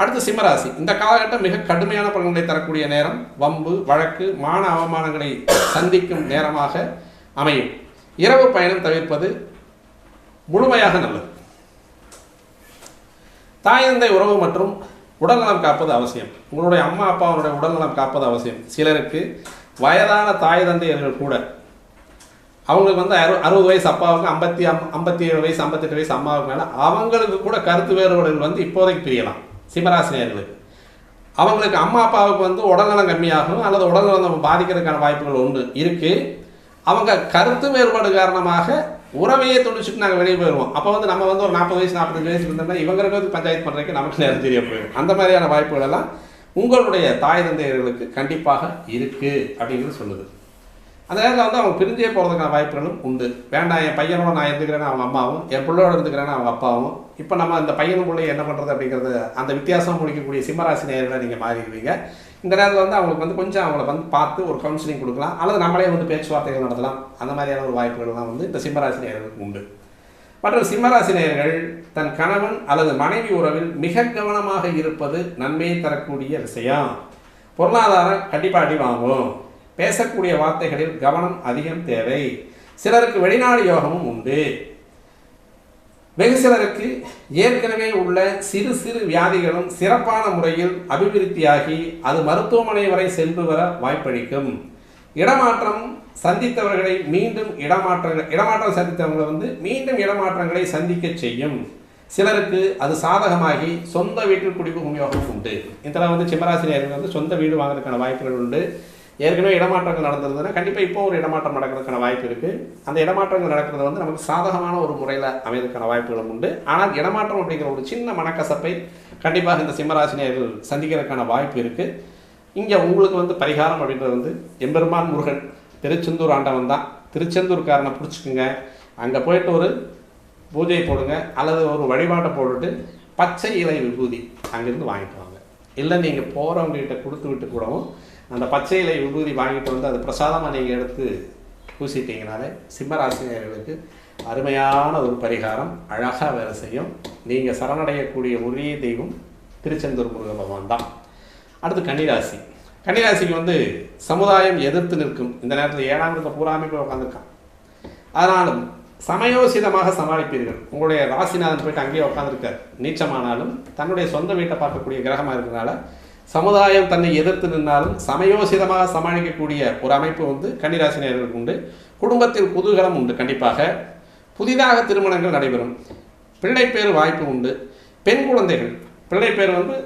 அடுத்து சிம்மராசி. இந்த காலகட்டம் மிக கடுமையான பலன்களை தரக்கூடிய நேரம். வம்பு, வழக்கு, மான அவமானங்களை சந்திக்கும் நேரமாக அமையும். இரவு பயணம் தவிர்ப்பது முழுமையாக நல்லது. தாய் தந்தை உறவு மற்றும் உடல்நலம் காப்பது அவசியம். உங்களுடைய அம்மா அப்பாவுடைய உடல்நலம் காப்பது அவசியம். சிலருக்கு வயதான தாய் தந்தையர்கள் கூட அவங்களுக்கு 60 வயசு அப்பாவுக்கு 57 வயசு 58 வயசு அம்மாவுக்கு மேலே அவங்களுக்கு கூட கருத்து வேறுபாடுகள் இப்போதைக்கு பிரியலாம். சிம்மராசினியர்களுக்கு அவங்களுக்கு அம்மா அப்பாவுக்கு உடல்நலம் கம்மியாகும் அல்லது உடல்நலம் பாதிக்கிறதுக்கான வாய்ப்புகள் இருக்குது. அவங்க கருத்து வேறுபாடு காரணமாக உறவையே துணிச்சுட்டு நாங்கள் வெளியே போயிடுவோம். அப்போ நம்ம ஒரு 40 வயசு 45 வயசு இருந்தோம்னா இவங்களுக்கு பஞ்சாயத்து பண்ணுறதுக்கு நமக்கு நேரம் தெரிய போயிடும். அந்த மாதிரியான வாய்ப்புகள் எல்லாம் உங்களுடைய தாய் தந்தையர்களுக்கு கண்டிப்பாக இருக்குது அப்படிங்கிறது சொல்லுது. அந்த நேரத்தில் அவங்க பிரிஞ்சே போகிறதுக்கான வாய்ப்புகளும் உண்டு. வேண்டாம், என் பையனோட நான் இருந்துக்கிறேன்னா அவங்க அம்மாவும், என் பிள்ளையோட இருந்துக்கிறேன்னா அவங்க அப்பாவும். இப்போ நம்ம அந்த பையனும் பிள்ளை என்ன பண்ணுறது அப்படிங்கிறது அந்த வித்தியாசம் முடிக்கக்கூடிய சிம்மராசி நேயர்களை நீங்கள் மாறிடுவீங்க. இந்த நேரத்தில் அவங்களுக்கு கொஞ்சம் அவங்கள பார்த்து ஒரு கவுன்சிலிங் கொடுக்கலாம், அல்லது நம்மளே பேச்சுவார்த்தைகள் நடத்தலாம். அந்த மாதிரியான ஒரு வாய்ப்புகள்லாம் இந்த சிம்மராசி நேயர்களுக்கு உண்டு. மற்றும் சிம்மராசி நேயர்கள் தன் கணவன் அல்லது மனைவி உறவில் மிக கவனமாக இருப்பது நன்மையை தரக்கூடிய விஷயம். பொருளாதாரம் கண்டிப்பாக அடி வாங்கும். பேசக்கூடிய வார்த்தைகளில் கவனம் அதிகம் தேவை. சிலருக்கு வெளிநாடு யோகமும் உண்டு. வெகு சிலருக்கு ஏற்கனவே உள்ள சிறு சிறு வியாதிகளும் சிறப்பான முறையில் அபிவிருத்தியாகி அது மருத்துவமனை வரை சென்று வர வாய்ப்பளிக்கும். இடமாற்றம் சந்தித்தவர்களை மீண்டும் இடமாற்றம் சந்தித்தவங்களை மீண்டும் இடமாற்றங்களை சந்திக்க செய்யும். சிலருக்கு அது சாதகமாகி சொந்த வீட்டில் குடிபுகும் யோகம் உண்டு. இதில் சிம்மராசினியர்கள் சொந்த வீடு வாங்குறதுக்கான வாய்ப்புகள் உண்டு. ஏற்கனவே இடமாற்றங்கள் நடந்திருந்ததுன்னா கண்டிப்பாக இப்போ ஒரு இடமாற்றம் நடக்கிறதுக்கான வாய்ப்பு இருக்குது. அந்த இடமாற்றங்கள் நடக்கிறது நமக்கு சாதகமான ஒரு முறையில் அமைவதற்கான வாய்ப்புகளும் உண்டு. ஆனால் இடமாற்றம் அப்படிங்கிற ஒரு சின்ன மனக்கசப்பை கண்டிப்பாக இந்த சிம்மராசினியர்கள் சந்திக்கிறதுக்கான வாய்ப்பு இருக்குது. இங்கே உங்களுக்கு பரிகாரம் அப்படின்றது எம்பெருமான் முருகன் திருச்செந்தூர் ஆண்டவன் தான். திருச்செந்தூர்காரனை பிடிச்சிக்குங்க, அங்கே போயிட்டு ஒரு பூஜை போடுங்க, அல்லது ஒரு வழிபாட்டை போட்டுட்டு பச்சை இலை விபூதி அங்கேருந்து வாங்கிட்டு வாங்க. இல்லை நீங்கள் போகிறவங்ககிட்ட கொடுத்து விட்டு கூடவும் அந்த பச்சை இலை விபூதி வாங்கிட்டு அது பிரசாதமாக நீங்கள் எடுத்து பூசிட்டீங்கனாலே சிம்மராசினியர்களுக்கு அருமையான ஒரு பரிகாரம் அழகாக வேலை செய்யும். நீங்கள் சரணடையக்கூடிய ஒரே தெய்வம் திருச்செந்தூர் முருக பகவான் தான். அடுத்து கன்னிராசி. கன்னிராசிக்கு சமுதாயம் எதிர்த்து நிற்கும். இந்த நேரத்தில் 7ஆம் இடத்துல பூராமே போய் உட்காந்துருக்கான். அதனாலும் சமயோசிதமாக சமாளிப்பீர்கள். உங்களுடைய ராசிநாதன் போயிட்டு அங்கேயே உட்காந்துருக்கார். நீச்சமானாலும் தன்னுடைய சொந்த வீட்டை பார்க்கக்கூடிய கிரகமாக இருக்கிறதுனால சமுதாயம் தன்னை எதிர்த்து நின்றாலும் சமயோசிதமாக சமாளிக்கக்கூடிய ஒரு அமைப்பு கன்னிராசினியர்களுக்கு உண்டு. குடும்பத்தில் குதூகலம் உண்டு. கண்டிப்பாக புதிதாக திருமணங்கள் நடைபெறும். பிள்ளைப்பேறு வாய்ப்பு உண்டு. பெண் குழந்தைகள் பிள்ளைப்பேர்